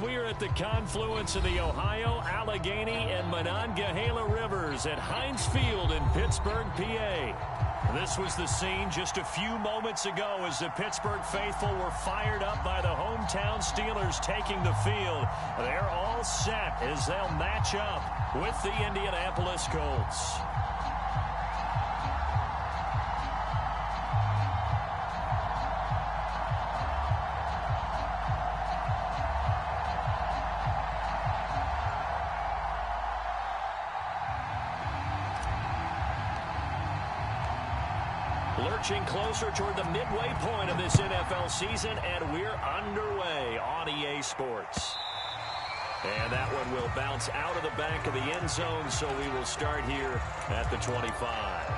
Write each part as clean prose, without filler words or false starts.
We're at the confluence of the Ohio, Allegheny, and Monongahela Rivers at Heinz Field in Pittsburgh, PA. This was the scene just a few moments ago as the Pittsburgh faithful were fired up by the hometown Steelers taking the field. They're all set as they'll match up with the Indianapolis Colts. Lurching closer toward the midway point of this NFL season, and we're underway on EA Sports. And that one will bounce out of the back of the end zone, so we will start here at the 25.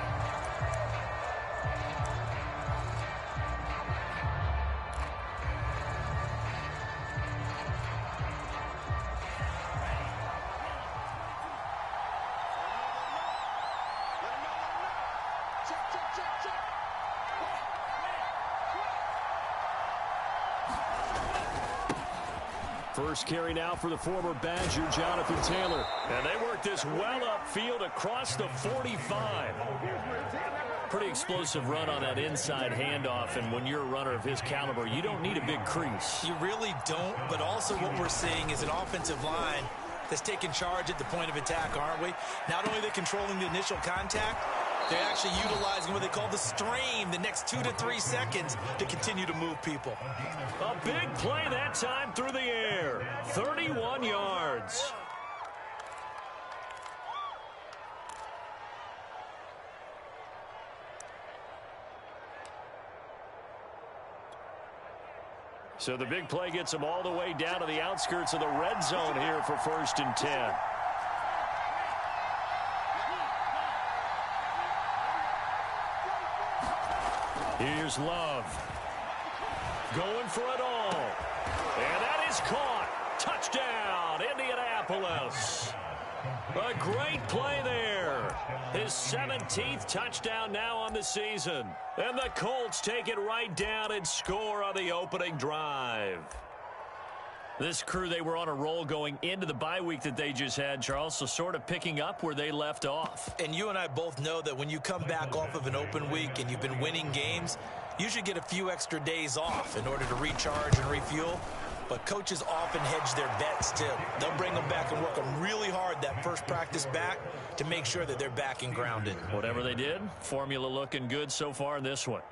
First carry now for the former Badger, Jonathan Taylor. And they work this well upfield across the 45. Pretty explosive run on that inside handoff, and when you're a runner of his caliber, you don't need a big crease. You really don't, but also what we're seeing is an offensive line that's taking charge at the point of attack, aren't we? Not only are they controlling the initial contact, they're actually utilizing what they call the strain the next 2 to 3 seconds to continue to move people. A big play that time through the air. 31 yards. So the big play gets them all the way down to the outskirts of the red zone here for 1st and 10. Here's Love. Going for it all. And that is caught. Touchdown, Indianapolis. A great play there. His 17th touchdown now on the season. And the Colts take it right down and score on the opening drive. This crew, they were on a roll going into the bye week that they just had, Charles, so sort of picking up where they left off. And you and I both know that when you come back off of an open week and you've been winning games, you should get a few extra days off in order to recharge and refuel. But coaches often hedge their bets, too. They'll bring them back and work them really hard that first practice back to make sure that they're back and grounded. Whatever they did, formula looking good so far in this one.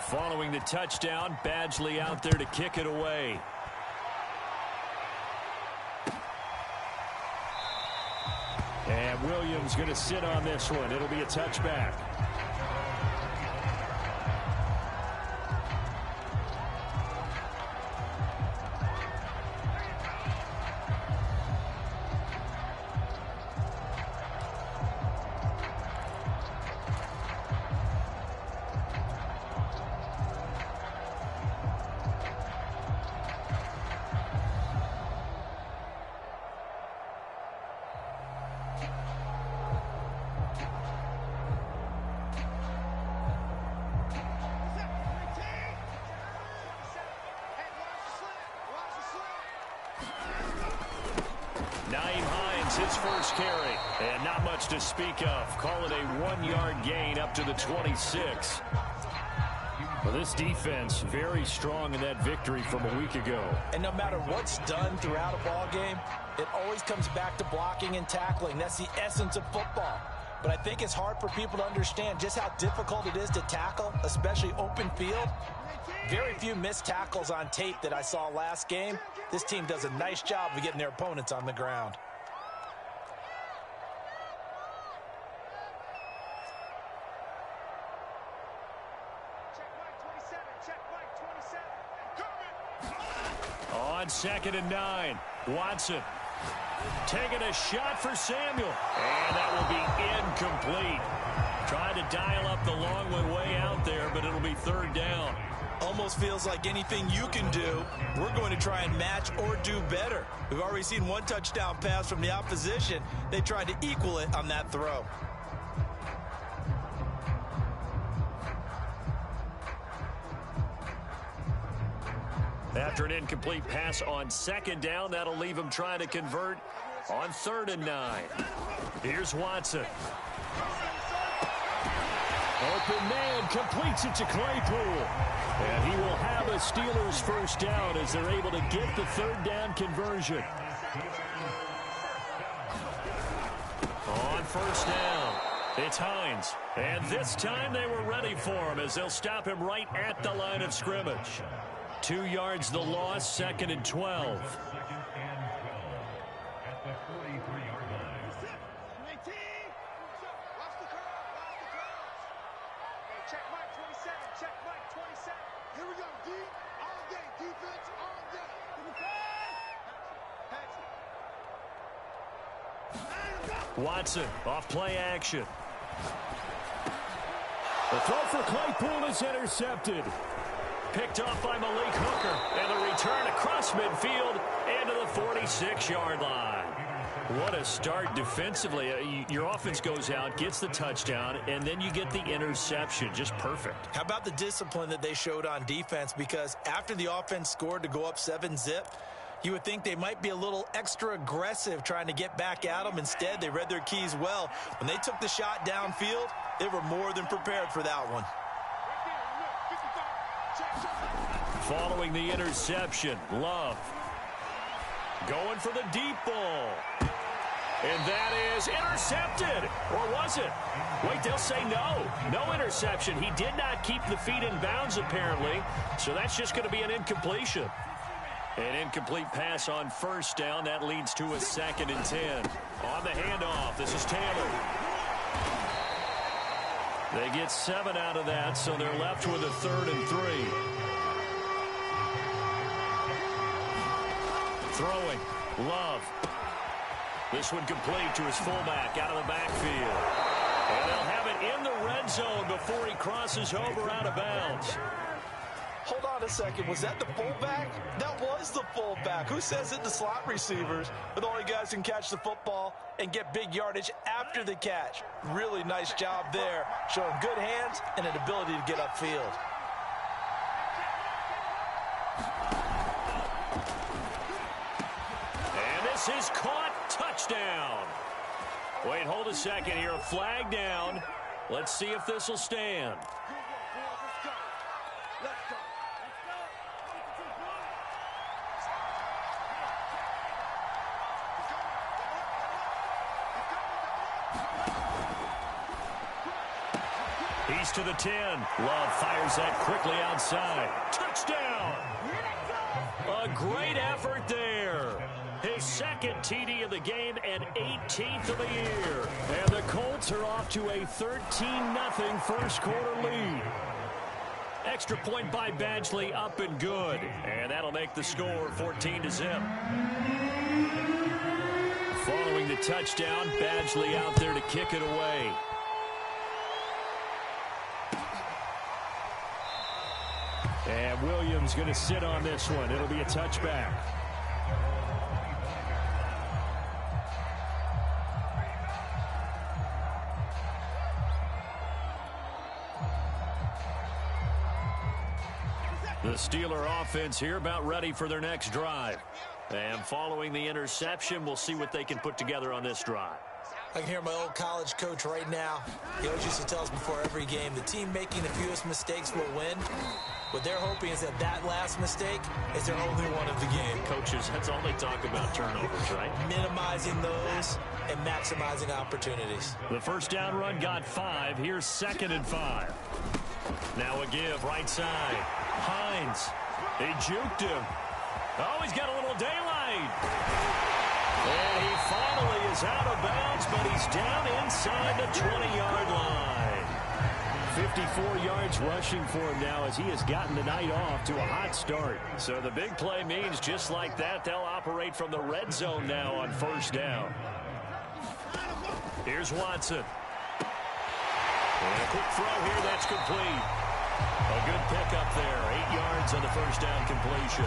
Following the touchdown, Badgley out there to kick it away. And Williams going to sit on this one. It'll be a touchback. His first carry, and not much to speak of. Call it a 1-yard gain up to the 26. Well, this defense very strong in that victory from a week ago. And no matter what's done throughout a ball game, it always comes back to blocking and tackling. That's the essence of football. But I think it's hard for people to understand just how difficult it is to tackle, especially open field. Very few missed tackles on tape that I saw last game. This team does a nice job of getting their opponents on the ground. On 2nd and 9, Watson taking a shot for Samuel, and that will be incomplete. Trying to dial up the long way out there, but it'll be 3rd down. Almost feels like anything you can do, we're going to try and match or do better. We've already seen one touchdown pass from the opposition. They tried to equal it on that throw. After an incomplete pass on second down, that'll leave him trying to convert on 3rd and 9. Here's Watson. Open man, completes it to Claypool. And he will have a Steelers first down as they're able to get the 3rd down conversion. On 1st down, it's Hines. And this time they were ready for him as they'll stop him right at the line of scrimmage. 2 yards the loss, 2nd and 12. Watson off play action. The throw for Claypool is intercepted. Picked off by Malik Hooker. And the return across midfield and to the 46-yard line. What a start defensively. Your offense goes out, gets the touchdown, and then you get the interception. Just perfect. How about the discipline that they showed on defense? Because after the offense scored to go up 7-zip, you would think they might be a little extra aggressive trying to get back at them. Instead, they read their keys well. When they took the shot downfield, they were more than prepared for that one. Following the interception, Love going for the deep ball. And that is intercepted. Or was it? Wait, they'll say no. No interception. He did not keep the feet in bounds, apparently. So that's just going to be an incompletion. An incomplete pass on 1st down. That leads to a 2nd and 10. On the handoff, this is Taylor. They get 7 out of that, so they're left with a 3rd and 3. Throwing, Love. This one complete to his fullback out of the backfield. And they'll have it in the red zone before he crosses over out of bounds. Hold on a second. Was that the fullback? That was the fullback. Who says it? The slot receivers are the only guys who can catch the football and get big yardage after the catch. Really nice job there, showing good hands and an ability to get upfield. And this is caught. Touchdown. Wait, hold a second here. A flag down. Let's see if this will stand. He's to the 10. Love fires that quickly outside. Touchdown! A great effort there. His 2nd TD of the game and 18th of the year. And the Colts are off to a 13-0 first quarter lead. Extra point by Badgley, up and good. And that'll make the score 14-0. Following the touchdown, Badgley out there to kick it away. And Williams going to sit on this one. It'll be a touchback. The Steeler offense here about ready for their next drive. And following the interception, we'll see what they can put together on this drive. I can hear my old college coach right now. He always used to tell us before every game, the team making the fewest mistakes will win. What they're hoping is that that last mistake is their only one of the game. Coaches, that's all they talk about, turnovers, right? Minimizing those and maximizing opportunities. The first down run got 5. Here's 2nd and 5. Now a give right side. Hines. He juked him. Oh, he's got a little daylight. And he finally is out of bounds, but he's down inside the 20-yard line. 54 yards rushing for him now as he has gotten the night off to a hot start. So the big play means just like that, they'll operate from the red zone now on 1st down. Here's Watson. And a quick throw here, that's complete. A good pickup there, 8 yards on the first down completion.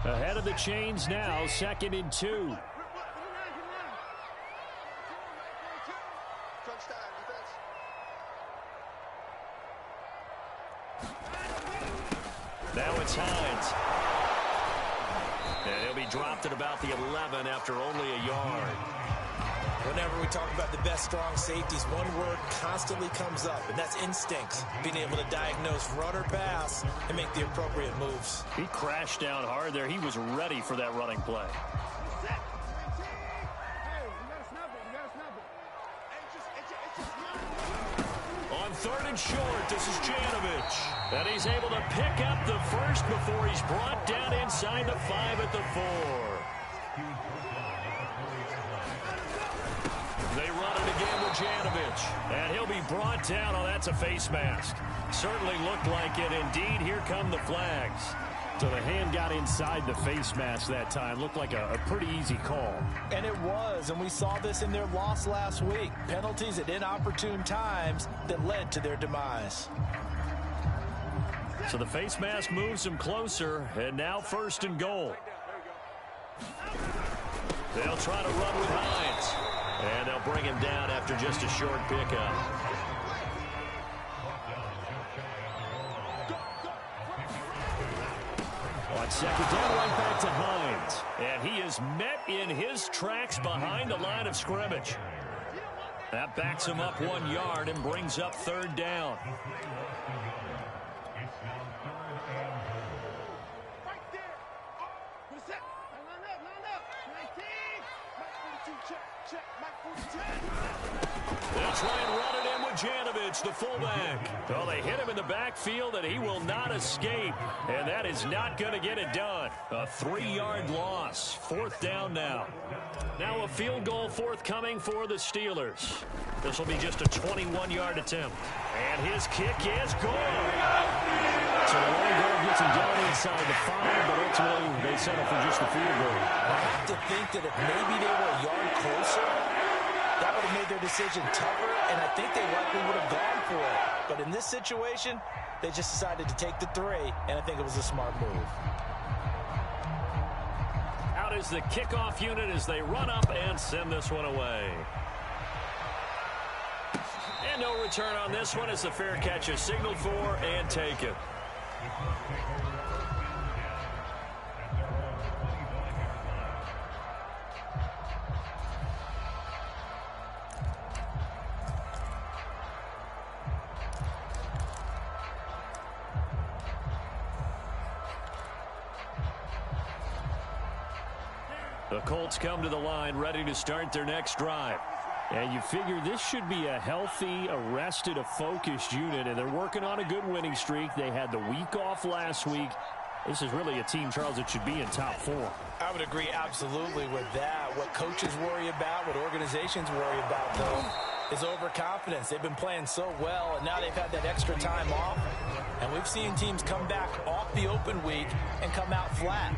Ahead of the chains now, 2nd and 2. Now it's Hines. And he'll be dropped at about the 11 after only a yard. Whenever we talk about the best strong safeties, one word constantly comes up, and that's instincts. Being able to diagnose run or pass and make the appropriate moves. He crashed down hard there. He was ready for that running play. On 3rd and short, this is Janovich. And he's able to pick up the first before he's brought down inside the 5 at the 4. They run it again with Janovich. And he'll be brought down. Oh, that's a face mask. Certainly looked like it. Indeed, here come the flags. So the hand got inside the face mask that time. Looked like a pretty easy call. And it was, and we saw this in their loss last week. Penalties at inopportune times that led to their demise. So the face mask moves him closer, and now 1st and goal. They'll try to run with Hines. And they'll bring him down after just a short pickup. On 2nd down, right back to Hines. And he is met in his tracks behind the line of scrimmage. That backs him up 1 yard and brings up 3rd down. They'll try and run it in with Janovich, the fullback. Well, they hit him in the backfield, and he will not escape. And that is not going to get it done. A 3-yard loss. 4th down now. Now a field goal forthcoming for the Steelers. This will be just a 21-yard attempt. And his kick is good. So the long goal gets him down inside the 5, but ultimately they settle for just the field goal. I have to think that if maybe they were a yard closer, that would have made their decision tougher, and I think they likely would have gone for it. But in this situation, they just decided to take the 3, and I think it was a smart move. Out is the kickoff unit as they run up and send this one away. And no return on this one as the fair catch is signaled for and taken. The Colts come to the line ready to start their next drive. And you figure this should be a healthy, arrested, a focused unit, and they're working on a good winning streak. They had the week off last week. This is really a team, Charles, that should be in top 4. I would agree absolutely with that. What coaches worry about, what organizations worry about, though, is overconfidence. They've been playing so well, and now they've had that extra time off. And we've seen teams come back off the open week and come out flat.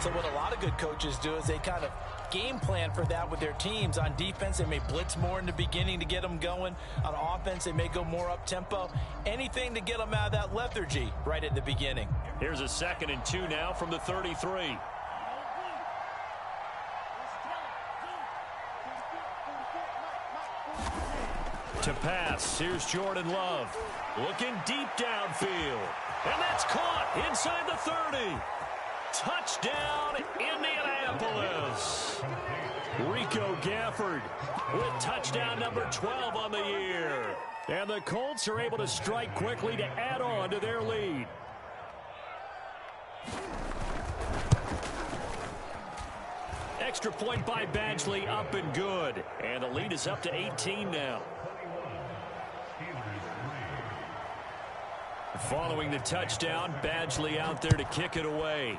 So what a lot of good coaches do is they kind of game plan for that with their teams. On defense, they may blitz more in the beginning to get them going. On offense, they may go more up-tempo. Anything to get them out of that lethargy right at the beginning. Here's a 2nd and 2 now from the 33. To pass, here's Jordan Love. Looking deep downfield. And that's caught inside the 30. Touchdown, Indianapolis. Rico Gafford with touchdown number 12 on the year. And the Colts are able to strike quickly to add on to their lead. Extra point by Badgley, up and good. And the lead is up to 18 now. Following the touchdown, Badgley out there to kick it away.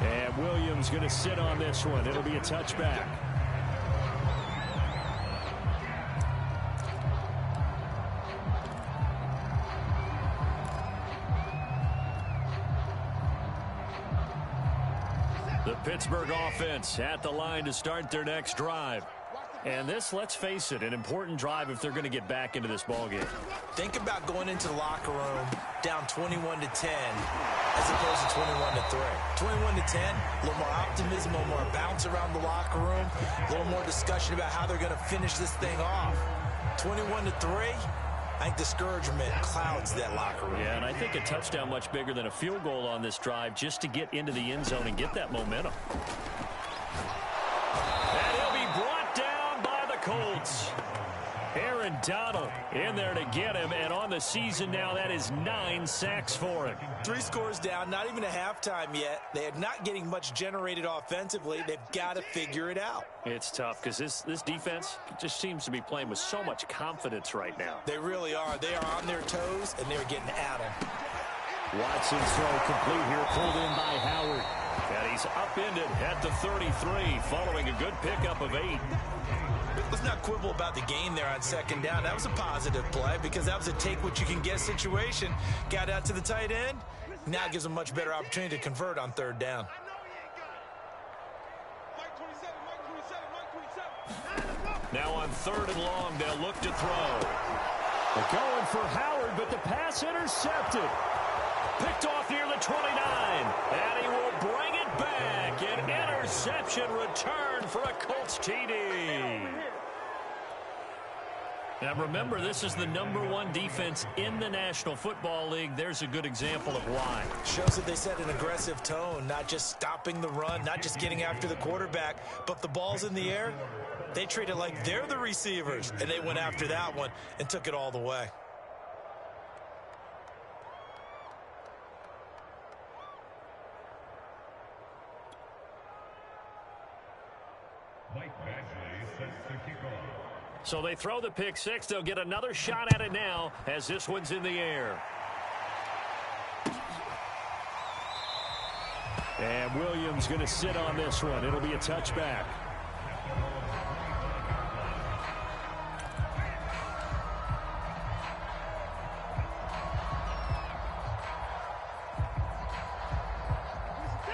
And Williams going to sit on this one. It'll be a touchback. The Pittsburgh offense at the line to start their next drive. And this, let's face it, an important drive if they're going to get back into this ballgame. Think about going into the locker room down 21-10 as opposed to 21-3. 21-10, a little more optimism, a little more bounce around the locker room, a little more discussion about how they're going to finish this thing off. 21-3. I think discouragement clouds that locker room. Yeah, and I think a touchdown much bigger than a field goal on this drive just to get into the end zone and get that momentum. And he'll be brought down by the Colts. Aaron Donald in there to get him, and on the season now, that is 9 sacks for him. 3 scores down, not even a halftime yet. They are not getting much generated offensively. They've got to figure it out. It's tough because this defense just seems to be playing with so much confidence right now. They really are. They are on their toes, and they're getting at them. Watson's throw complete here, pulled in by Howard. And he's upended at the 33, following a good pickup of 8. Let's not quibble about the gain there on second down. That was a positive play because that was a take-what-you-can-get situation. Got out to the tight end. Now gives them a much better opportunity to convert on third down. Now on third and long, they'll look to throw. They're going for Howard, but the pass intercepted. Picked off near the 29, and he will bring it back. An interception return for a Colts TD. Now remember, this is the #1 defense in the National Football League. There's a good example of why. Shows that they set an aggressive tone, not just stopping the run, not just getting after the quarterback, but the ball's in the air. They treat it like they're the receivers, and they went after that one and took it all the way. So they throw the pick six. They'll get another shot at it now as this one's in the air. And Williams going to sit on this one. It'll be a touchback.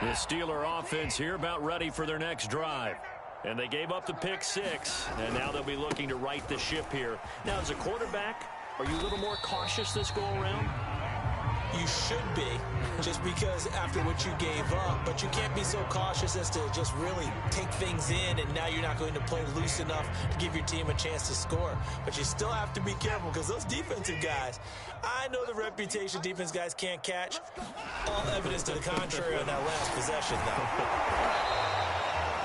The Steeler offense here about ready for their next drive. And they gave up the pick six, and now they'll be looking to right the ship here. Now, as a quarterback, are you a little more cautious this go-around? You should be, just because after what you gave up. But you can't be so cautious as to just really take things in, and now you're not going to play loose enough to give your team a chance to score. But you still have to be careful, because those defensive guys, I know the reputation defense guys can't catch. All evidence to the contrary on that last possession, though.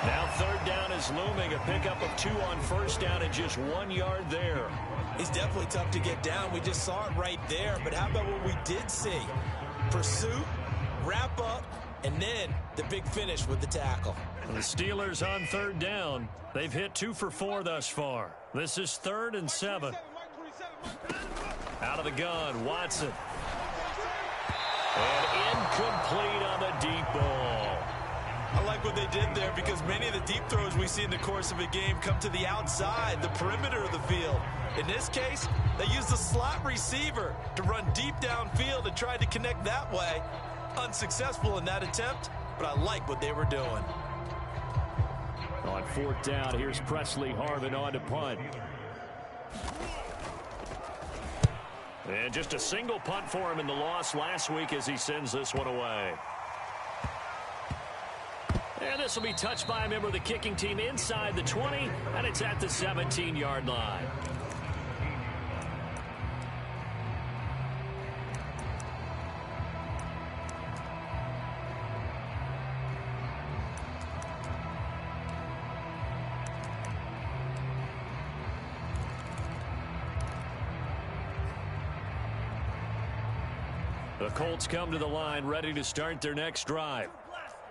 Now third down is looming. A pickup of 2 on first down and just 1 yard there. He's definitely tough to get down. We just saw it right there. But how about what we did see? Pursuit, wrap up, and then the big finish with the tackle. And the Steelers on third down. They've hit 2 for 4 thus far. This is 3rd and 7. Out of the gun, Watson. And incomplete on the deep ball. I like what they did there because many of the deep throws we see in the course of a game come to the outside, the perimeter of the field. In this case, they used the slot receiver to run deep downfield and tried to connect that way. Unsuccessful in that attempt, but I like what they were doing. On 4th down, here's Presley Harvin on to punt. And just a single punt for him in the loss last week as he sends this one away. And this will be touched by a member of the kicking team inside the 20, and it's at the 17-yard line. The Colts come to the line ready to start their next drive.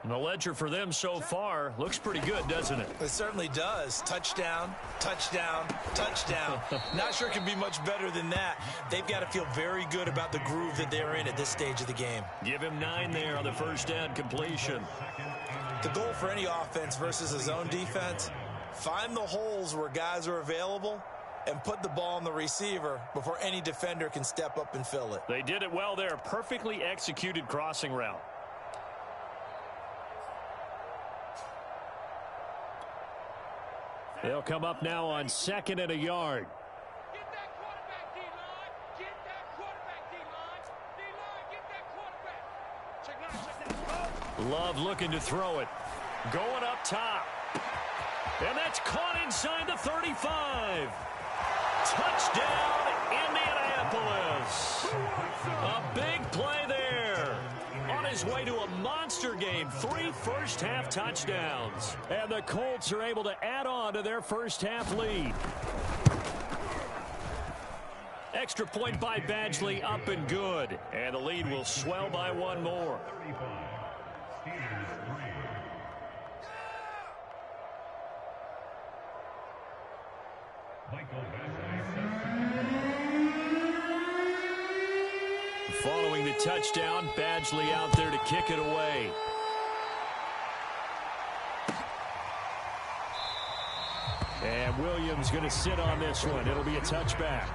And the ledger for them so far looks pretty good, doesn't it? It certainly does. Touchdown, touchdown, touchdown. Not sure it can be much better than that. They've got to feel very good about the groove that they're in at this stage of the game. Give him 9 there on the first down completion. The goal for any offense versus a zone defense, find the holes where guys are available and put the ball on the receiver before any defender can step up and fill it. They did it well there. Perfectly executed crossing route. They'll come up now on 2nd and a yard. Get that quarterback, D-line. Get that quarterback, D-line. Get that quarterback. Check that. Love looking to throw it. Going up top. And that's caught inside the 35. Touchdown, Indianapolis. A big play there. On his way to a monster game, 3 first-half touchdowns. And the Colts are able to add on to their first-half lead. Extra point by Badgley, up and good. And the lead will swell by 1 more. Following the touchdown, Badgley out there to kick it away. And Williams going to sit on this one. It'll be a touchback.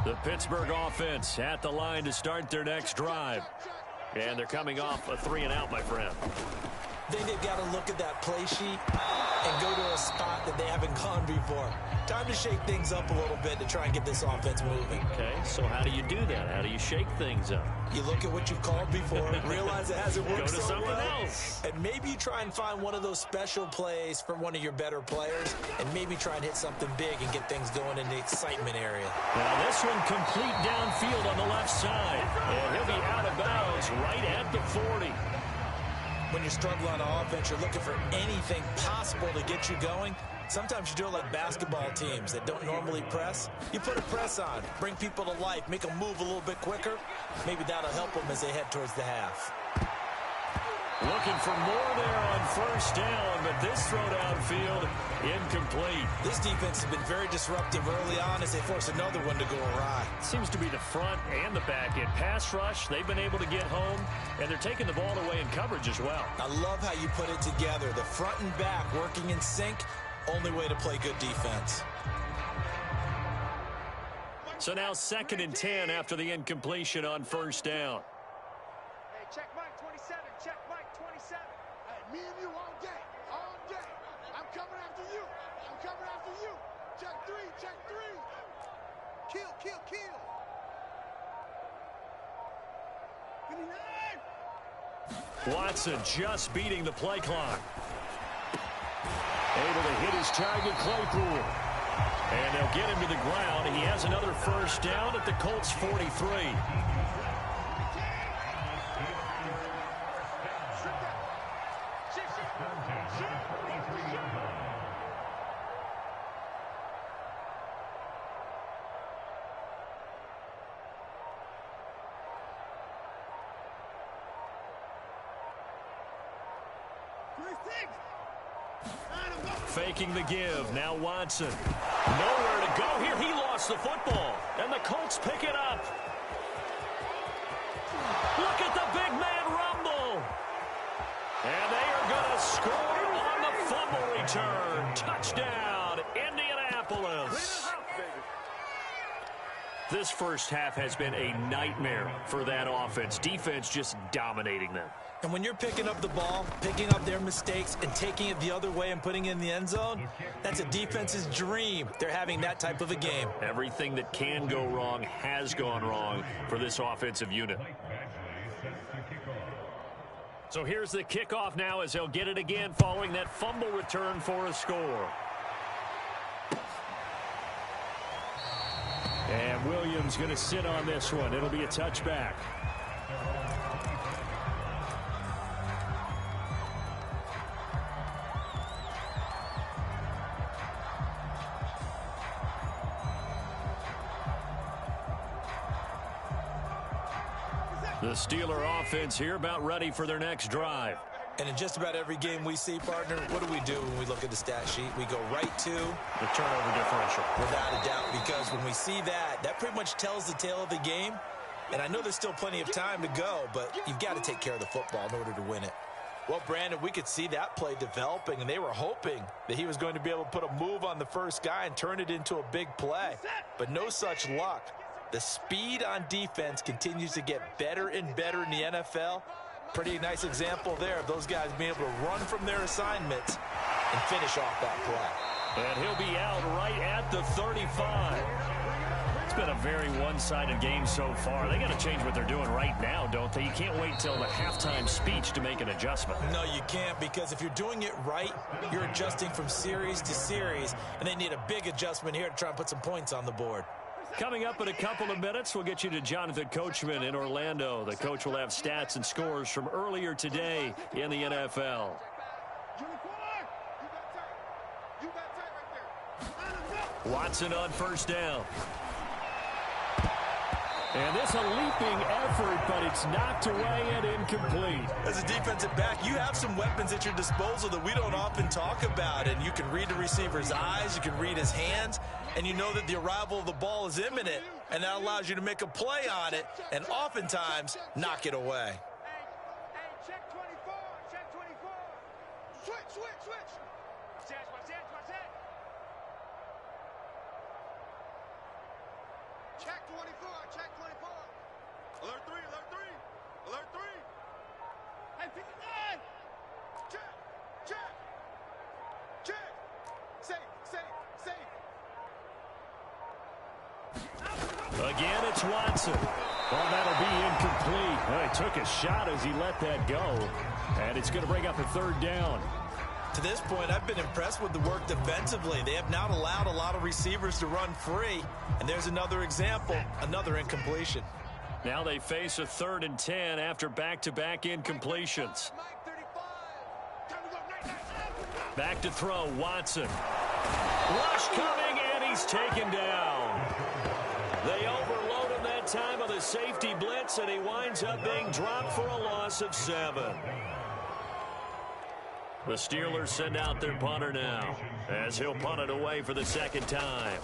The Pittsburgh offense at the line to start their next drive. And they're coming off a 3-and-out, my friend. I think they've got to look at that play sheet and go to a spot that they haven't gone before. Time to shake things up a little bit to try and get this offense moving. Okay, so how do you do that? How do you shake things up? You look at what you've called before, realize it hasn't worked Go to so something well, else. and maybe you try and find one of those special plays from one of your better players, and maybe try and hit something big and get things going in the excitement area. Now this one complete downfield on the left side, and he'll be out of bounds right at the 40. When you're struggling on offense, you're looking for anything possible to get you going. Sometimes you do it like basketball teams that don't normally press. You put a press on, bring people to life, make them move a little bit quicker. Maybe that'll help them as they head towards the half. Looking for more there on first down, but this throw downfield incomplete. This defense has been very disruptive early on as they force another one to go awry. Seems to be the front and the back end. Pass rush, they've been able to get home, and they're taking the ball away in coverage as well. I love how you put it together. The front and back working in sync, only way to play good defense. So now 2nd and 10 after the incompletion on first down. Hey, check Mike 27. Check Mike 27. Hey, me and you all day. All day. I'm coming after you. I'm coming after you. Check 3. Check 3. Kill, kill, kill. 59. Watson just beating the play clock. Able to hit his target, Claypool. And they'll get him to the ground. He has another first down at the Colts 43. Faking the give. Now Watson. Nowhere to go here. He lost the football. And the Colts pick it up. Look at the big man rumble. And they are going to score on the fumble return. Touchdown, Indianapolis. This first half has been a nightmare for that offense. Defense just dominating them. And when you're picking up the ball, picking up their mistakes, and taking it the other way and putting it in the end zone, that's a defense's dream. They're having that type of a game. Everything that can go wrong has gone wrong for this offensive unit. So here's the kickoff now as they'll get it again following that fumble return for a score. And Williams going to sit on this one. It'll be a touchback. The Steeler offense here about ready for their next drive. And in just about every game we see, partner, what do we do when we look at the stat sheet? We go right to the turnover differential. Without a doubt, because when we see that, that pretty much tells the tale of the game. And I know there's still plenty of time to go, but you've got to take care of the football in order to win it. Well, Brandon, we could see that play developing, and they were hoping that he was going to be able to put a move on the first guy and turn it into a big play. But no such luck. The speed on defense continues to get better and better in the NFL. Pretty nice example there of those guys being able to run from their assignments and finish off that play. And he'll be out right at the 35. been a very one-sided game so far. They got to change what they're doing right now, don't they? You can't wait till the halftime speech to make an adjustment. No, you can't, because if you're doing it right, you're adjusting from series to series, and they need a big adjustment here to try and put some points on the board. Coming up in a couple of minutes, we'll get you to Jonathan Coachman in Orlando. The coach will have stats and scores from earlier today in the NFL. Watson on first down. And this a leaping effort, but it's knocked away and incomplete. As a defensive back, you have some weapons at your disposal that we don't often talk about. And you can read the receiver's eyes, you can read his hands, and you know that the arrival of the ball is imminent. And that allows you to make a play on it and oftentimes knock it away. Hey, check 24, check 24. Switch. Watch that. Check 24, check 24. Alert 3. Hey, 59. Check. Safe. Again, it's Watson. Well, that'll be incomplete. Well, he took a shot as he let that go. And it's going to bring up a third down. To this point, I've been impressed with the work defensively. They have not allowed a lot of receivers to run free. And there's another example, another incompletion. Now they face a 3rd and 10 after back-to-back incompletions. Back to throw, Watson. Rush coming, and he's taken down. They overload him that time on the safety blitz, and he winds up being dropped for a loss of 7. The Steelers send out their punter now, as he'll punt it away for the second time.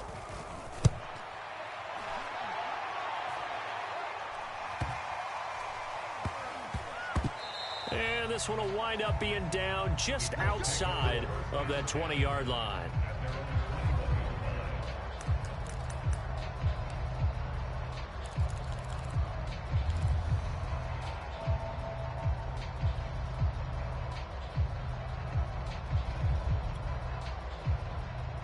And this one will wind up being down just outside of that 20-yard line.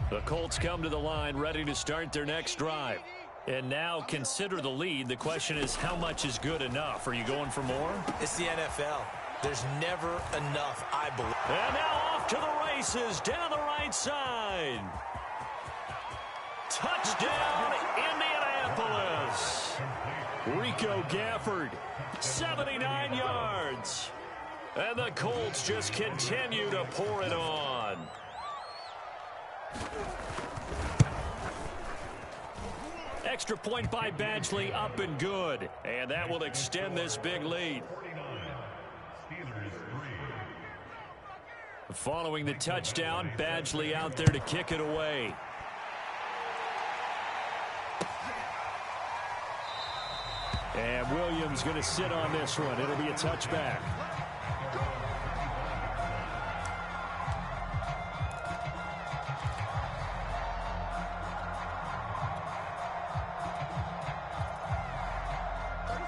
The Colts come to the line ready to start their next drive. And now consider the lead. The question is, how much is good enough? Are you going for more? It's the NFL. There's never enough, I believe. And now off to the races down the right side. Touchdown, Indianapolis. Rico Gafford, 79 yards. And the Colts just continue to pour it on. Extra point by Badgley, up and good. And that will extend this big lead. Following the touchdown, Badgley out there to kick it away. And Williams going to sit on this one. It'll be a touchback.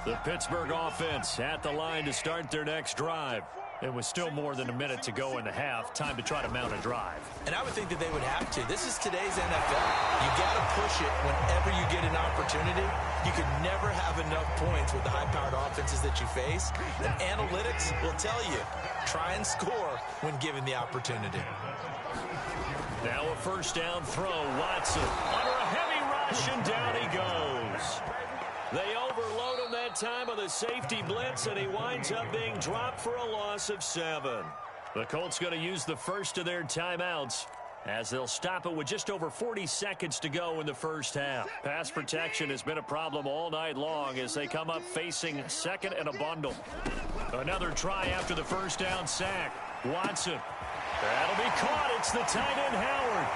The Pittsburgh offense at the line to start their next drive. It was still more than a minute to go in the half. Time to try to mount a drive. And I would think that they would have to. This is today's NFL. You got to push it whenever you get an opportunity. You could never have enough points with the high-powered offenses that you face. And analytics will tell you, try and score when given the opportunity. Now a first down throw. Watson under a heavy rush, and down he goes. They overload him that time on the safety blitz, and he winds up being dropped for a loss of 7. The Colts going to use the first of their timeouts as they'll stop it with just over 40 seconds to go in the first half. Pass protection has been a problem all night long as they come up facing second and a bundle. Another try after the first down sack. Watson. That'll be caught. It's the tight end, Howard.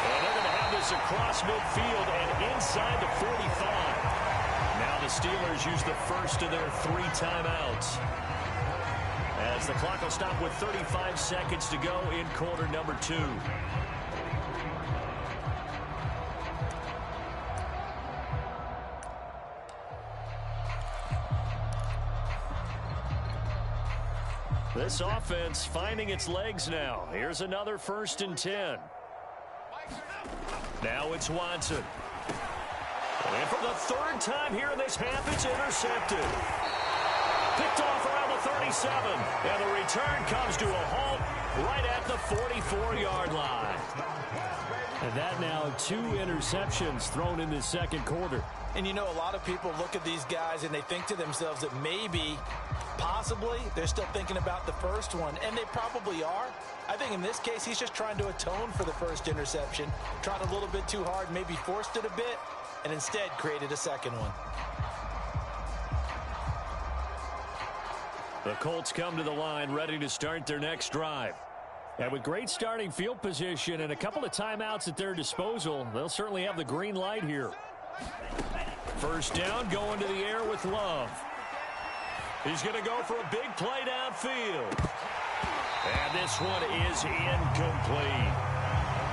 And they're going to have this across midfield and inside the 45. Now the Steelers use the first of their 3 timeouts, as the clock will stop with 35 seconds to go in quarter number 2. This offense finding its legs now. Here's another 1st and 10. Now it's Watson. And for the third time here in this half, it's intercepted. Picked off around the 37. And the return comes to a halt right at the 44-yard line. And that now 2 interceptions thrown in the second quarter. And you know, a lot of people look at these guys and they think to themselves that maybe, possibly, they're still thinking about the first one. And they probably are. I think in this case, he's just trying to atone for the first interception. Tried a little bit too hard, maybe forced it a bit, and instead created a second one. The Colts come to the line ready to start their next drive. And with great starting field position and a couple of timeouts at their disposal, they'll certainly have the green light here. First down, going to the air with Love. He's going to go for a big play downfield. And this one is incomplete.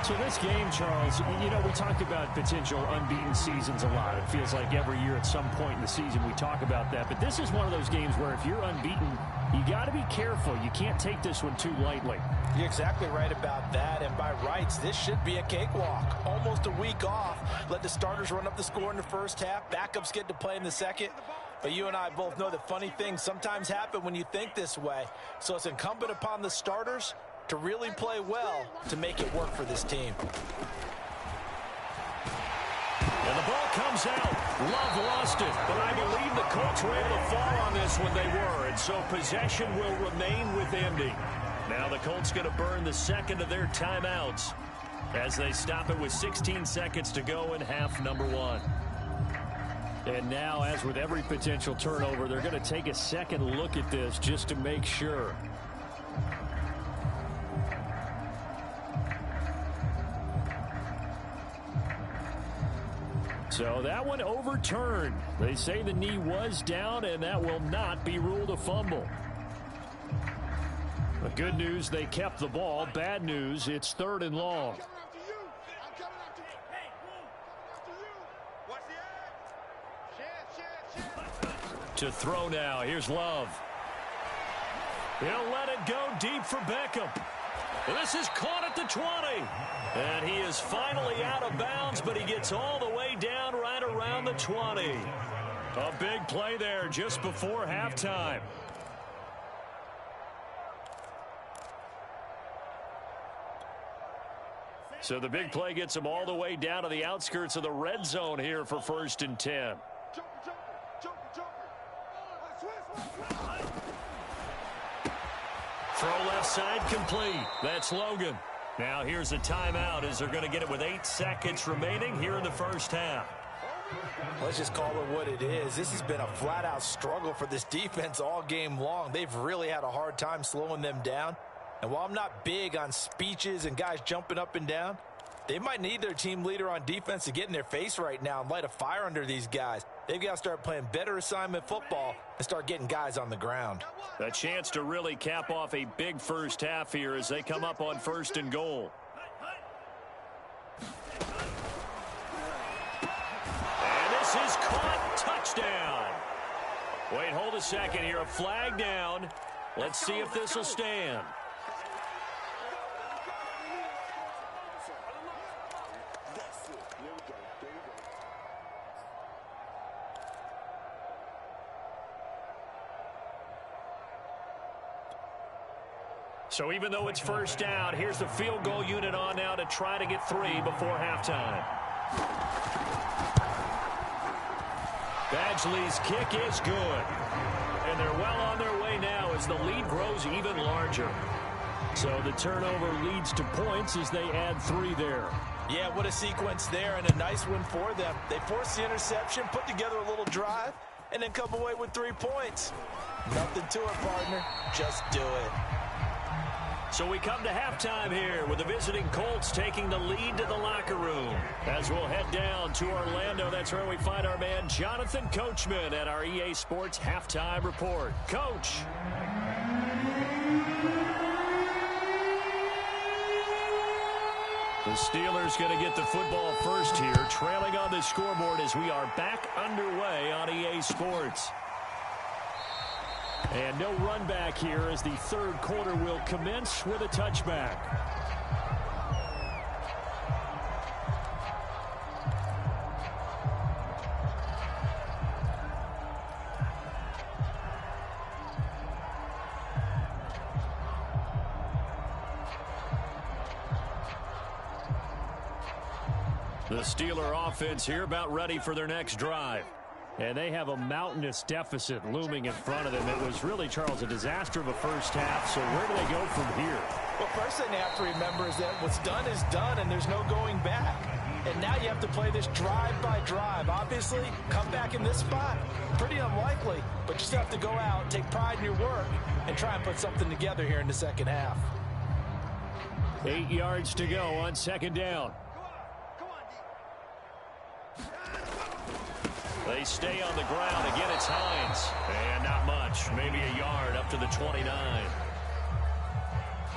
So this game, Charles, you know, we talked about potential unbeaten seasons a lot. It feels like every year at some point in the season we talk about that. But this is one of those games where if you're unbeaten, you got to be careful. You can't take this one too lightly. You're exactly right about that. And by rights, this should be a cakewalk. Almost a week off. Let the starters run up the score in the first half. Backups get to play in the second. But you and I both know that funny things sometimes happen when you think this way. So it's incumbent upon the starters to really play well to make it work for this team. And the ball comes out. Love lost it, but I believe the Colts were able to fall on this when they were, and so possession will remain with Indy. Now the Colts going to burn the second of their timeouts as they stop it with 16 seconds to go in half number 1. And now, as with every potential turnover, they're going to take a second look at this just to make sure. So that one overturned. They say the knee was down, and that will not be ruled a fumble. The good news, they kept the ball. Bad news, it's 3rd and long. To throw now, here's Love. He'll let it go deep for Beckham. This is caught at the 20. And he is finally out of bounds, but he gets all the way down right around the 20. A big play there just before halftime. So the big play gets him all the way down to the outskirts of the red zone here for 1st and 10. Throw left side complete. That's Logan. Now here's a timeout as they're going to get it with 8 seconds remaining here in the first half. Let's just call it what it is. This has been a flat-out struggle for this defense all game long. They've really had a hard time slowing them down. And while I'm not big on speeches and guys jumping up and down, they might need their team leader on defense to get in their face right now and light a fire under these guys. They've got to start playing better assignment football and start getting guys on the ground. A chance to really cap off a big first half here as they come up on 1st and goal. And this is caught. Touchdown. Wait, hold a second here. A flag down. Let's see if this will stand. So even though it's first down, here's the field goal unit on now to try to get 3 before halftime. Badgley's kick is good. And they're well on their way now as the lead grows even larger. So the turnover leads to points as they add 3 there. Yeah, what a sequence there and a nice win for them. They forced the interception, put together a little drive, and then come away with 3 points. Nothing to it, partner. Just do it. So we come to halftime here with the visiting Colts taking the lead to the locker room. As we'll head down to Orlando, that's where we find our man Jonathan Coachman at our EA Sports Halftime Report. Coach. The Steelers going to get the football first here, trailing on the scoreboard as we are back underway on EA Sports. And no run back here as the 3rd quarter will commence with a touchback. The Steeler offense here about ready for their next drive. And they have a mountainous deficit looming in front of them. It was really, Charles, a disaster of a first half. So where do they go from here? Well, first thing they have to remember is that what's done is done, and there's no going back. And now you have to play this drive by drive. Obviously, come back in this spot, pretty unlikely, but you still have to go out, take pride in your work, and try and put something together here in the second half. 8 yards to go on second down. They stay on the ground. Again, it's Hines. And not much. Maybe a yard up to the 29.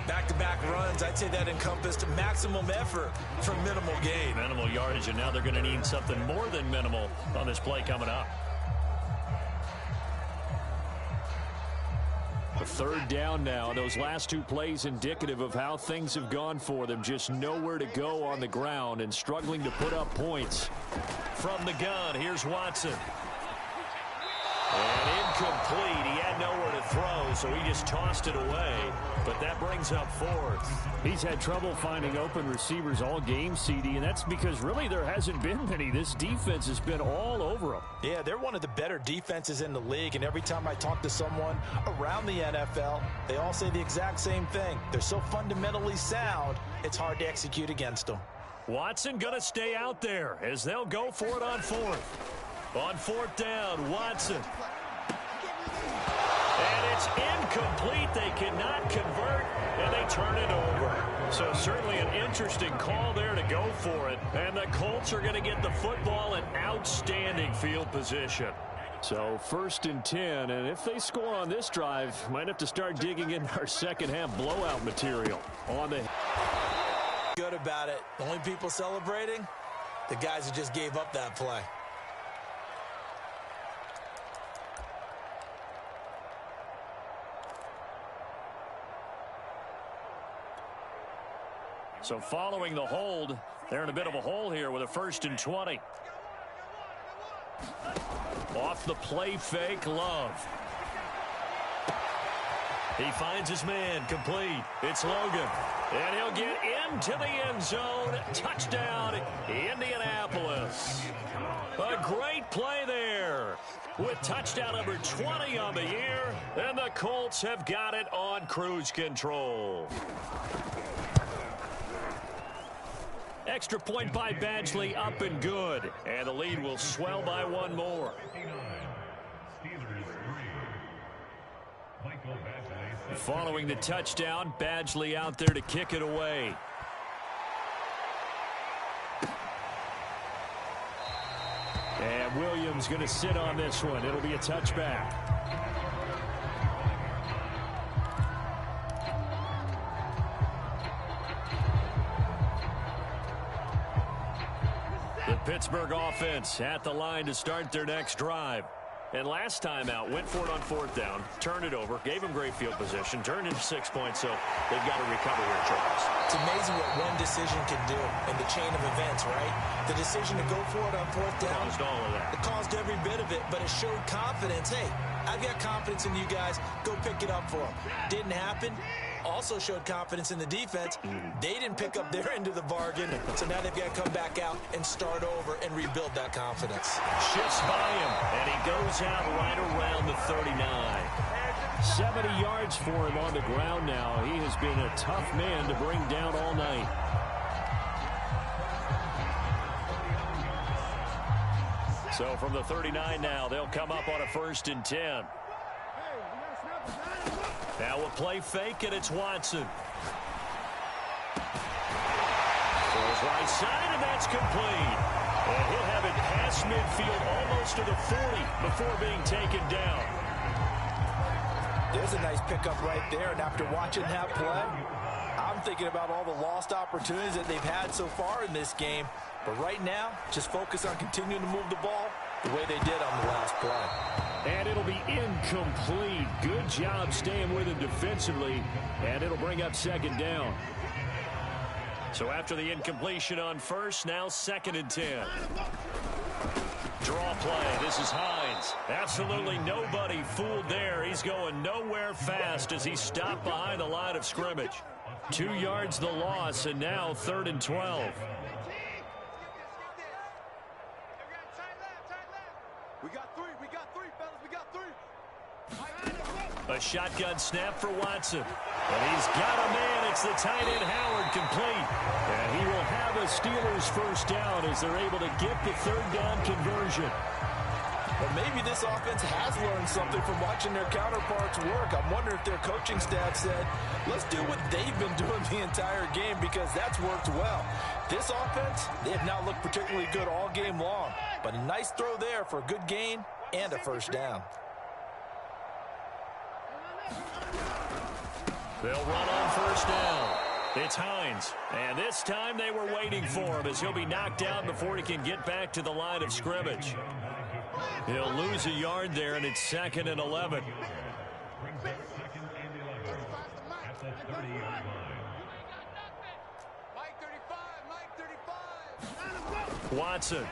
Back-to-back runs, I'd say that encompassed maximum effort for minimal gain. Minimal yardage, and now they're going to need something more than minimal on this play coming up. A third down now. Those last two plays indicative of how things have gone for them. Just nowhere to go on the ground and struggling to put up points. From the gun, here's Watson. And incomplete. He had nowhere to throw, so he just tossed it away. But that brings up fourth. He's had trouble finding open receivers all game, CD, and that's because really there hasn't been many. This defense has been all over them. Yeah, they're one of the better defenses in the league, and every time I talk to someone around the NFL, they all say the exact same thing. They're so fundamentally sound, it's hard to execute against them. Watson going to stay out there as they'll go for it on fourth. On fourth down, Watson. And it's incomplete. They cannot convert, and they turn it over. So certainly an interesting call there to go for it. And the Colts are going to get the football in outstanding field position. So 1st and 10, and if they score on this drive, might have to start digging in our second half blowout material. On the good about it. The only people celebrating, the guys who just gave up that play. So following the hold, they're in a bit of a hole here with a 1st and 20. Off the play fake, Love. He finds his man, complete. It's Logan. And he'll get into the end zone. Touchdown, Indianapolis. A great play there with touchdown number 20 on the year. And the Colts have got it on cruise control. Extra point by Badgley, up and good. And the lead will swell by one more. Following the touchdown, Badgley out there to kick it away. And Williams going to sit on this one. It'll be a touchback. The Pittsburgh offense at the line to start their next drive. And last time out, went for it on fourth down, turned it over, gave them great field position, turned into 6 points, so they've got to recover here, Charles. It's amazing what one decision can do in the chain of events, right? The decision to go for it on fourth down. Caused all of that. It caused every bit of it, but it showed confidence. Hey, I've got confidence in you guys. Go pick it up for them. Didn't happen. Also showed confidence in the defense. They didn't pick up their end of the bargain, so now they've got to come back out and start over and rebuild that confidence. Shifts by him, and he goes out right around the 39. 70 yards for him on the ground now. He has been a tough man to bring down all night. So from the 39 now, they'll come up on a 1st and 10. Now a play fake, and it's Watson. Throws right side, and that's complete. And he'll have it past midfield almost to the 40 before being taken down. There's a nice pickup right there, and after watching that play, I'm thinking about all the lost opportunities that they've had so far in this game. But right now, just focus on continuing to move the ball the way they did on the last play. And it'll be incomplete. Good job staying with him defensively, and it'll bring up second down. So after the incompletion on first, now 2nd and 10. Draw play. This is Hines. Absolutely nobody fooled there. He's going nowhere fast as he stopped behind the line of scrimmage. 2 yards the loss, and now 3rd and 12. shotgun snap for Watson. And he's got a man. It's the tight end Howard complete. And he will have a Steelers first down as they're able to get the third down conversion. Well, maybe this offense has learned something from watching their counterparts work. I'm wondering if their coaching staff said, let's do what they've been doing the entire game because that's worked well. This offense, they have not looked particularly good all game long. But a nice throw there for a good gain and a first down. They'll run on first down. It's Hines. And this time they were waiting for him as he'll be knocked out before he can get back to the line of scrimmage. He'll lose a yard there, and it's 2nd and 11. Watson.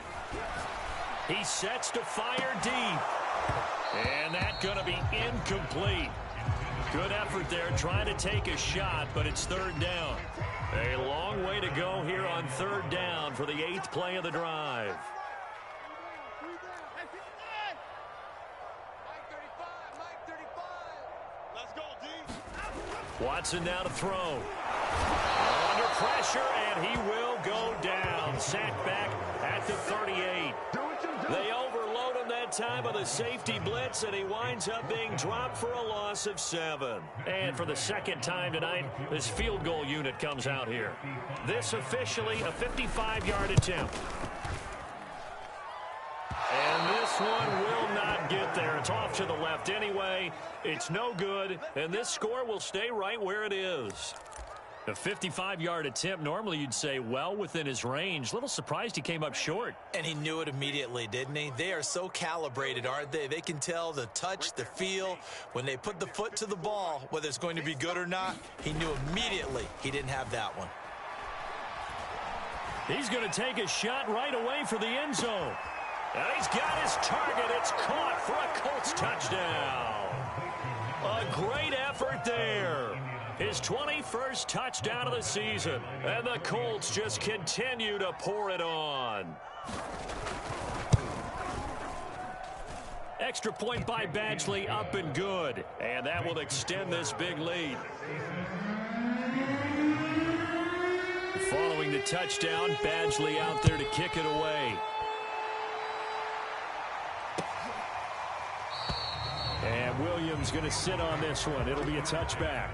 He sets to fire deep. And that's going to be incomplete. Good effort there trying to take a shot, but it's third down. A long way to go here on third down for the 8th play of the drive. Watson now to throw. Under pressure, and he will go down. Sacked back at the 38. They overload him that time with a safety blitz, and he winds up being dropped for a loss of 7. And for the second time tonight, this field goal unit comes out here. This officially a 55-yard attempt. And this one will not get there. It's off to the left anyway. It's no good, and this score will stay right where it is. A 55-yard attempt, normally you'd say well within his range. Little surprised he came up short. And he knew it immediately, didn't he? They are so calibrated, aren't they? They can tell the touch, the feel. When they put the foot to the ball, whether it's going to be good or not, he knew immediately he didn't have that one. He's going to take a shot right away for the end zone. And he's got his target. It's caught for a Colts touchdown. A great effort there. His 21st touchdown of the season. And the Colts just continue to pour it on. Extra point by Badgley, up and good. And that will extend this big lead. Following the touchdown, Badgley out there to kick it away. And Williams going to sit on this one. It'll be a touchback.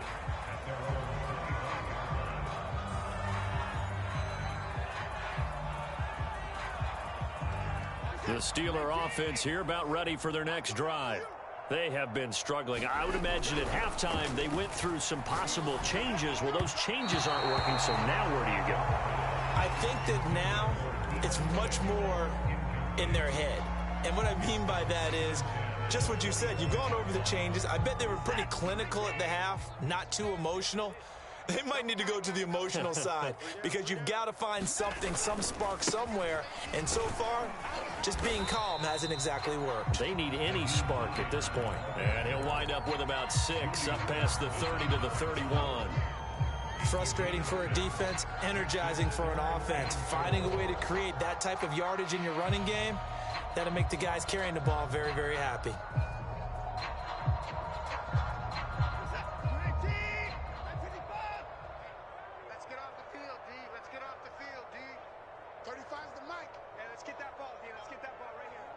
The Steeler offense here about ready for their next drive. They have been struggling. I would imagine at halftime they went through some possible changes. Well, those changes aren't working, so now where do you go? I think that now it's much more in their head. And what I mean by that is just what you said. You've gone over the changes. I bet they were pretty clinical at the half, not too emotional. They might need to go to the emotional side because you've got to find something, some spark somewhere. And so far, just being calm hasn't exactly worked. They need any spark at this point. And he'll wind up with about 6 up past the 30 to the 31. Frustrating for a defense, energizing for an offense. Finding a way to create that type of yardage in your running game, that'll make the guys carrying the ball very, very happy. Let's get off the field, D. Let's get off the field, D. 35's the mic. Yeah, let's get that ball, D. Let's get that ball right here.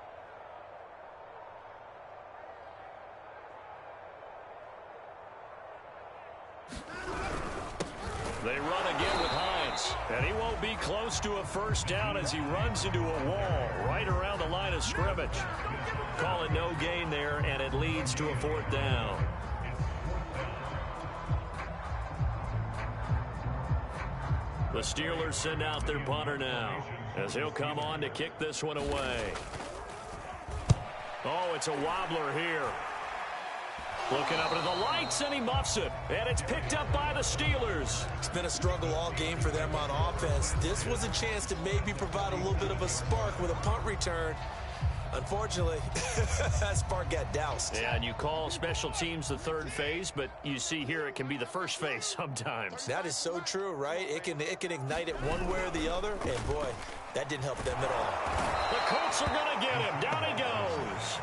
They run again with Hines, and he won't be close to a first down as he runs into a wall right around the line of scrimmage. Call it no gain there, and it leads to a 4th down. The Steelers send out their punter now as he'll come on to kick this one away. Oh, it's a wobbler here. Looking up into the lights, and he muffs it. And it's picked up by the Steelers. It's been a struggle all game for them on offense. This was a chance to maybe provide a little bit of a spark with a punt return. Unfortunately, that spark got doused. Yeah, and you call special teams the third phase, but you see here it can be the first phase sometimes. That is so true, right? It can ignite it one way or the other, and boy, that didn't help them at all. The Colts are going to get him. Down he goes.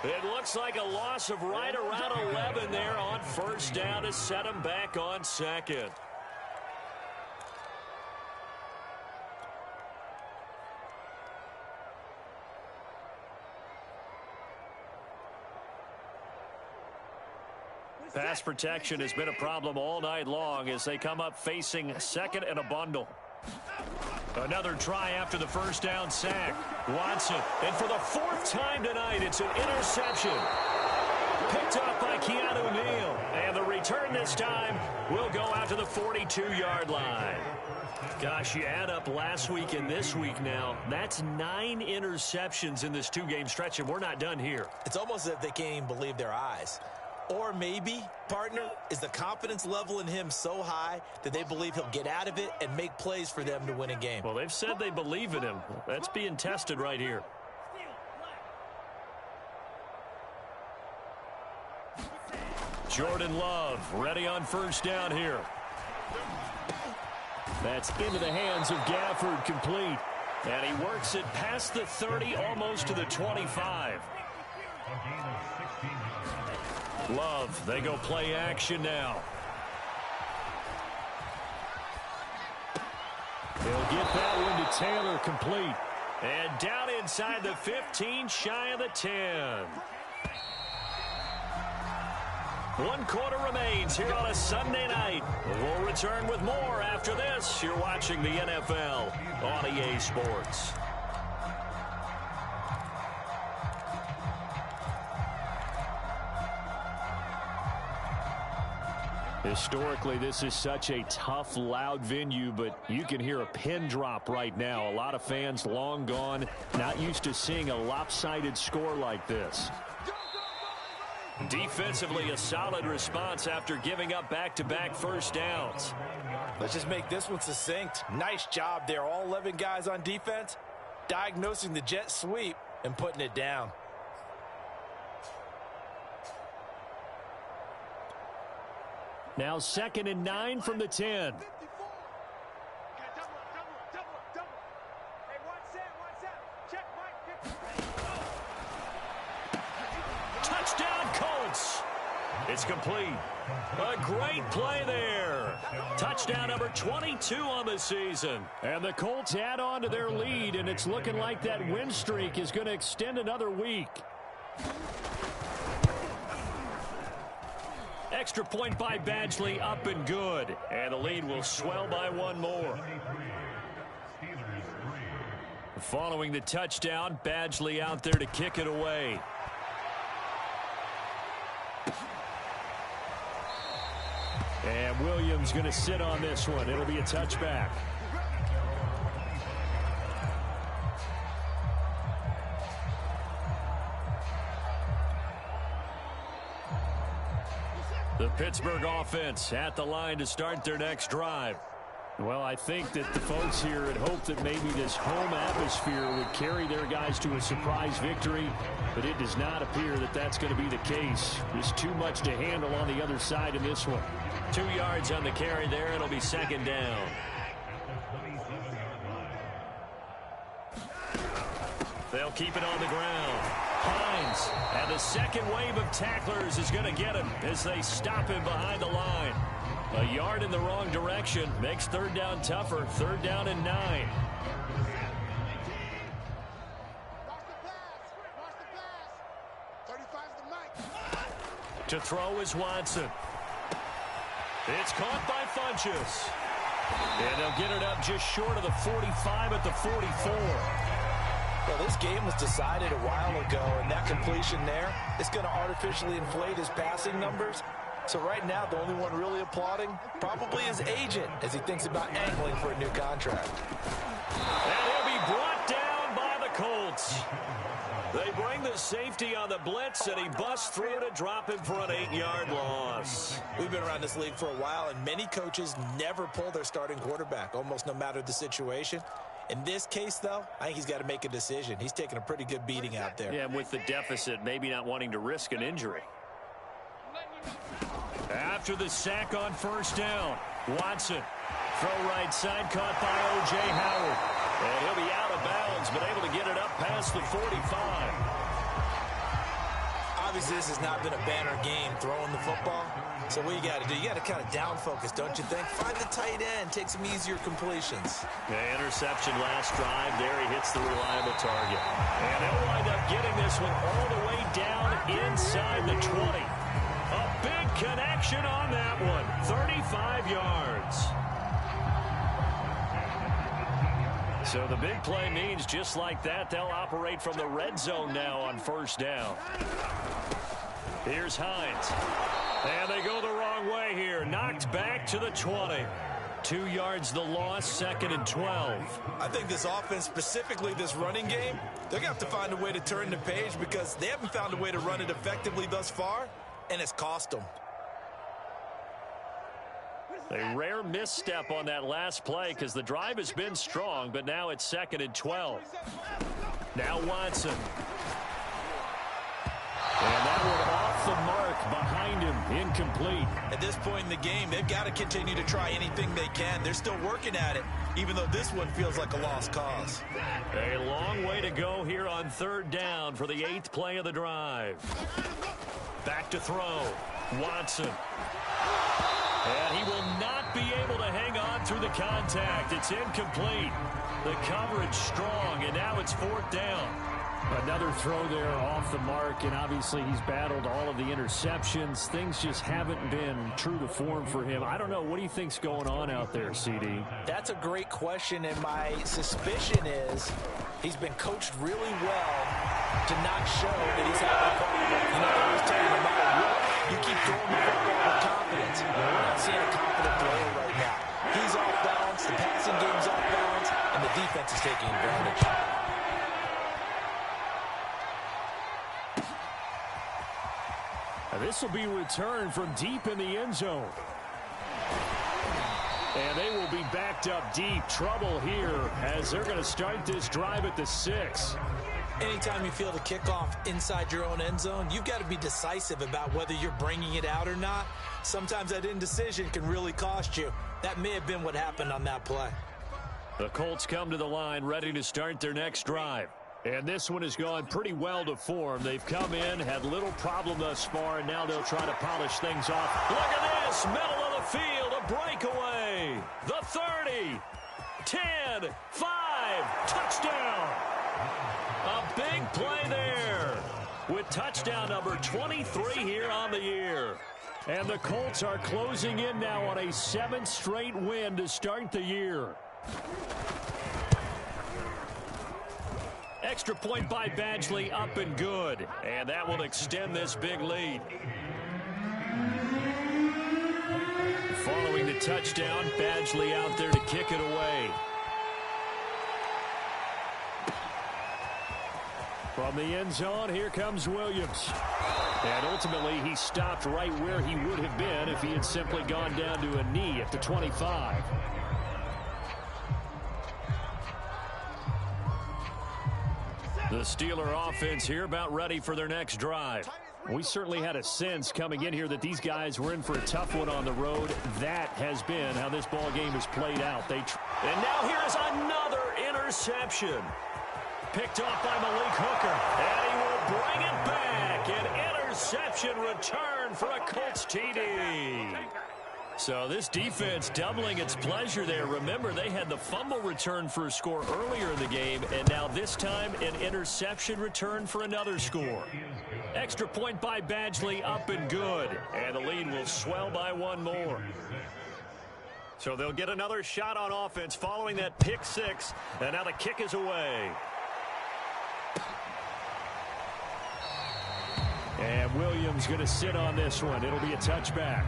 It looks like a loss of right around 11 there on first down to set him back on second. Pass protection has been a problem all night long as they come up facing second and a bundle. Another try after the first down sack. Watson, and for the fourth time tonight, it's an interception. Picked up by Keanu Neal. And the return this time will go out to the 42-yard line. Gosh, you add up last week and this week now, that's 9 interceptions in this two-game stretch, and we're not done here. It's almost as if they can't even believe their eyes. Or maybe, partner, is the confidence level in him so high that they believe he'll get out of it and make plays for them to win a game. Well, they've said they believe in him. That's being tested right here. Jordan Love ready on first down here. That's into the hands of Gafford, complete. And he works it past the 30, almost to the 25. Love, they go play action now. He'll get that one to Taylor, complete. And down inside the 15, shy of the 10. 1 quarter remains here on a Sunday night. We'll return with more after this. You're watching the NFL on EA Sports. Historically, this is such a tough, loud venue, but you can hear a pin drop right now. A lot of fans long gone, not used to seeing a lopsided score like this. Defensively, a solid response after giving up back-to-back first downs. Let's just make this one succinct. Nice job there. All 11 guys on defense, diagnosing the jet sweep and putting it down. Now 2nd and 9 from the 10. Touchdown, Colts. It's complete. A great play there. Touchdown number 22 on the season. And the Colts add on to their lead, and it's looking like that win streak is going to extend another week. Extra point by Badgley, up and good. And the lead will swell by 1 more. Following the touchdown, Badgley out there to kick it away. And Williams going to sit on this one. It'll be a touchback. The Pittsburgh offense at the line to start their next drive. Well, I think that the folks here had hoped that maybe this home atmosphere would carry their guys to a surprise victory, but it does not appear that that's going to be the case. There's too much to handle on the other side in this one. 2 yards on the carry there. It'll be 2nd down. They'll keep it on the ground. Hines, and the second wave of tacklers is going to get him as they stop him behind the line. A yard in the wrong direction makes 3rd down tougher. 3rd down and 9. To throw is Watson. It's caught by Funchess. And they'll get it up just short of the 45 at the 44. Well, this game was decided a while ago, and that completion there is going to artificially inflate his passing numbers. So right now, the only one really applauding probably his agent as he thinks about angling for a new contract. And he'll be brought down by the Colts. They bring the safety on the blitz, and he busts through to drop him for an 8-yard loss. We've been around this league for a while, and many coaches never pull their starting quarterback, almost no matter the situation. In this case, though, I think he's got to make a decision. He's taking a pretty good beating out there. Yeah, with the deficit, maybe not wanting to risk an injury. After the sack on first down, Watson. Throw right side, caught by O.J. Howard. And he'll be out of bounds, but able to get it up past the 45. Obviously, this has not been a banner game throwing the football. So what you got to do, you got to kind of down focus, don't you think? Find the tight end, take some easier completions. Yeah, interception last drive. There he hits the reliable target. And they'll wind up getting this one all the way down inside the 20. A big connection on that one. 35 yards. So the big play means just like that, they'll operate from the red zone now on first down. Here's Hines. And they go the wrong way here. Knocked back to the 20. 2 yards the loss, 2nd and 12. I think this offense, specifically this running game, they're going to have to find a way to turn the page because they haven't found a way to run it effectively thus far, and it's cost them. A rare misstep on that last play because the drive has been strong, but now it's 2nd and 12. Now Watson. And that one off the mark behind him, incomplete. At this point in the game, they've got to continue to try anything they can. They're still working at it, even though this one feels like a lost cause. A long way to go here on 3rd down for the 8th play of the drive. Back to throw. Watson. And he will not be able to hang on through the contact. It's incomplete. The coverage strong, and now it's 4th down. Another throw there off the mark, and obviously he's battled all of the interceptions. Things just haven't been true to form for him. I don't know. What do you think's going on out there, CD? That's a great question, and my suspicion is he's been coached really well to not show that he's having a problem. You know, I always tell you, no matter what, you keep throwing the football with confidence. We're not seeing a confident thrower right now. He's off balance, the passing game's off balance, and the defense is taking advantage. This will be returned from deep in the end zone. And they will be backed up deep. Trouble here as they're going to start this drive at the 6. Anytime you feel the kickoff inside your own end zone, you've got to be decisive about whether you're bringing it out or not. Sometimes that indecision can really cost you. That may have been what happened on that play. The Colts come to the line ready to start their next drive. And this one has gone pretty well to form. They've come in, had little problem thus far, and now they'll try to polish things off. Look at this, middle of the field, a breakaway. The 30, 10, 5, touchdown. A big play there with touchdown number 23 here on the year. And the Colts are closing in now on a 7th straight win to start the year. Extra point by Badgley, up and good. And that will extend this big lead. Following the touchdown, Badgley out there to kick it away. From the end zone, here comes Williams. And ultimately, he stopped right where he would have been if he had simply gone down to a knee at the 25. The Steeler offense here about ready for their next drive. We certainly had a sense coming in here that these guys were in for a tough one on the road. That has been how this ball game has played out. And now here's another interception. Picked off by Malik Hooker. And he will bring it back. An interception return for a Colts TD. So this defense doubling its pleasure there. Remember, they had the fumble return for a score earlier in the game, and now this time an interception return for another score. Extra point by Badgley, up and good. And the lead will swell by one more. So they'll get another shot on offense following that pick 6, and now the kick is away. And Williams going to sit on this one. It'll be a touchback.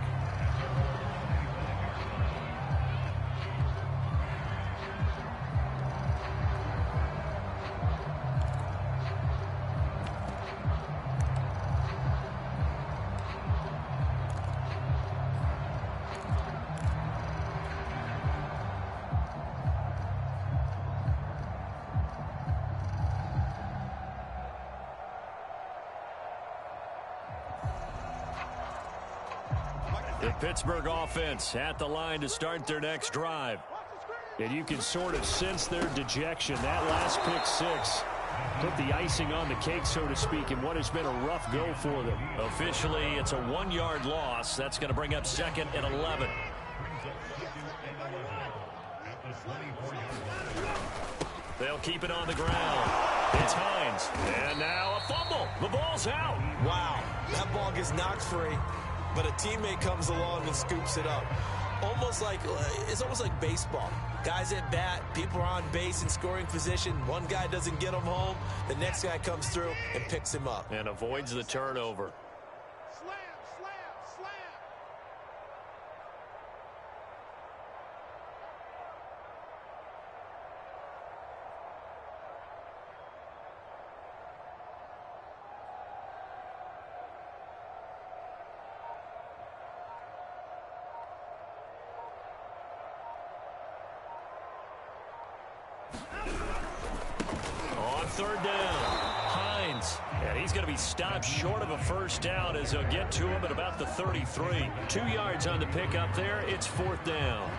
The Pittsburgh offense at the line to start their next drive. And you can sort of sense their dejection. That last pick 6 Put the icing on the cake, so to speak, in what has been a rough go for them. Officially, it's a 1-yard loss. That's going to bring up second and 11. They'll keep it on the ground. It's Hines. And now a fumble. The ball's out. Wow, that ball gets knocked free, but a teammate comes along and scoops it up. It's almost like baseball. Guys at bat, people are on base in scoring position. One guy doesn't get him home. The next guy comes through and picks him up. And avoids the turnover. Slam, slam, slam. On third down, Hines. And he's going to be stopped short of a first down as they'll get to him at about the 33. 2 yards on the pickup there. It's fourth down.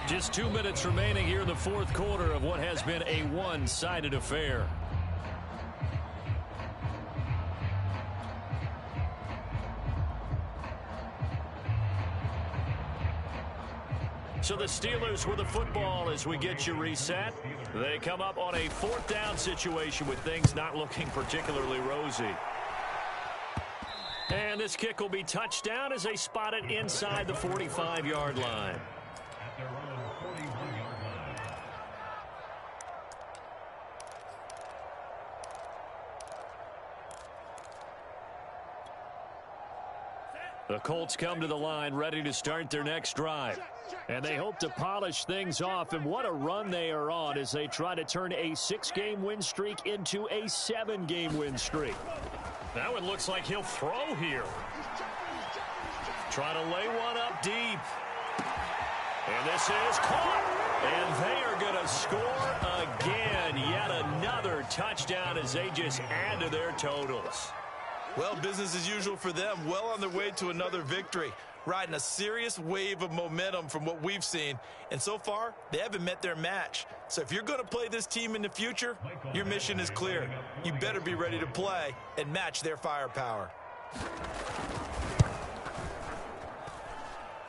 Just 2 minutes remaining here in the fourth quarter of what has been a one-sided affair. So the Steelers with the football as we get you reset. They come up on a fourth down situation with things not looking particularly rosy. And this kick will be touchdown as they spot it inside the 45-yard line. The Colts come to the line ready to start their next drive. And they hope to polish things off. And what a run they are on as they try to turn a 6-game win streak into a 7-game win streak. Now it looks like he'll throw here. Try to lay one up deep. And this is caught. And they are going to score again. Yet another touchdown as they just add to their totals. Well, business as usual for them. Well on their way to another victory. Riding a serious wave of momentum from what we've seen. And so far, they haven't met their match. So if you're going to play this team in the future, your mission is clear. You better be ready to play and match their firepower.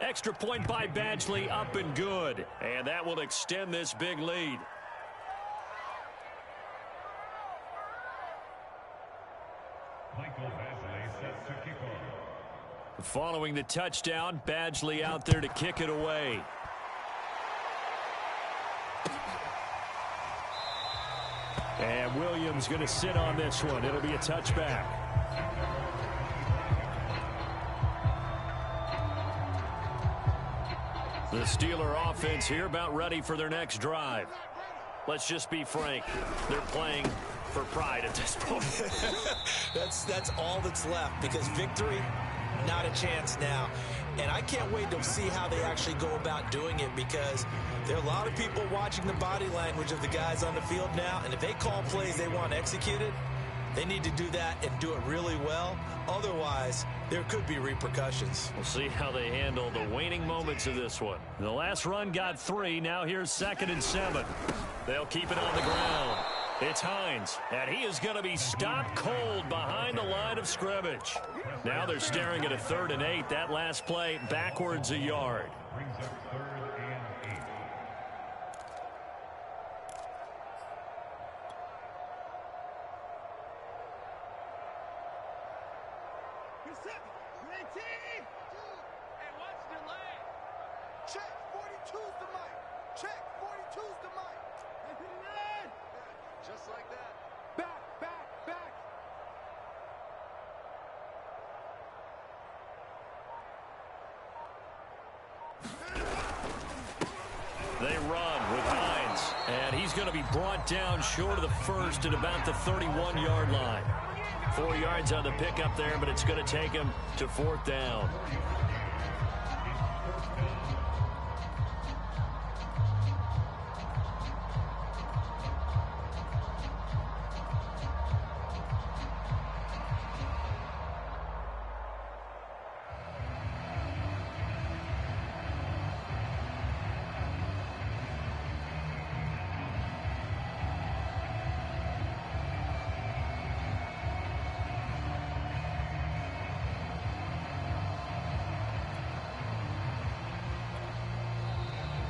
Extra point by Badgley, up and good. And that will extend this big lead. Following the touchdown, Badgley out there to kick it away. And Williams going to sit on this one. It'll be a touchback. The Steeler offense here about ready for their next drive. Let's just be frank. They're playing for pride at this point. That's all that's left, because victory, not a chance now. And I can't wait to see how they actually go about doing it, because there are a lot of people watching the body language of the guys on the field now, and if they call plays they want executed, they need to do that and do it really well. Otherwise, there could be repercussions. We'll see how they handle the waning moments of this one. The last run got 3. Now here's 2nd and 7. They'll keep it on the ground. It's Hines, and he is going to be stopped cold behind the line of scrimmage. Now they're staring at a 3rd and 8. That last play backwards a yard. Check, 42's the mic. Check, 42's the mic. Just like that. Back, back, back. They run with Hines, and he's going to be brought down short of the first at about the 31-yard line. 4 yards on the pickup there, but it's going to take him to 4th down.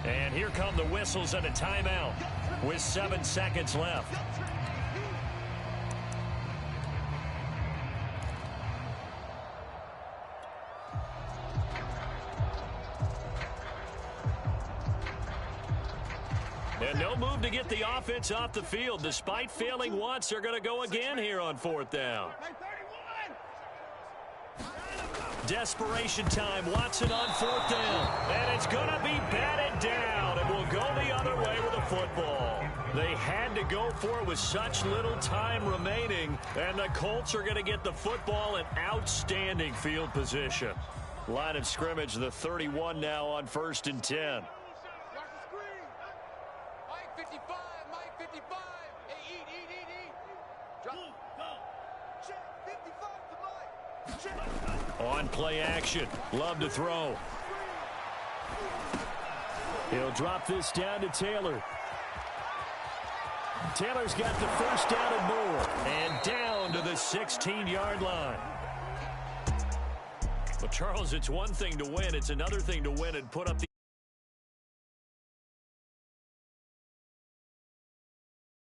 And here come the whistles and a timeout with 7 seconds left. And no move to get the offense off the field. Despite failing once, they're going to go again here on 4th down. Desperation time. Watson on 4th down. And it's going to be batted down. And will go the other way with a football. They had to go for it with such little time remaining. And the Colts are going to get the football in outstanding field position. Line of scrimmage, the 31 now on 1st and 10. On play action. Love to throw. He'll drop this down to Taylor. Taylor's got the 1st down and more. And down to the 16-yard line. Well, Charles, it's one thing to win. It's another thing to win and put up the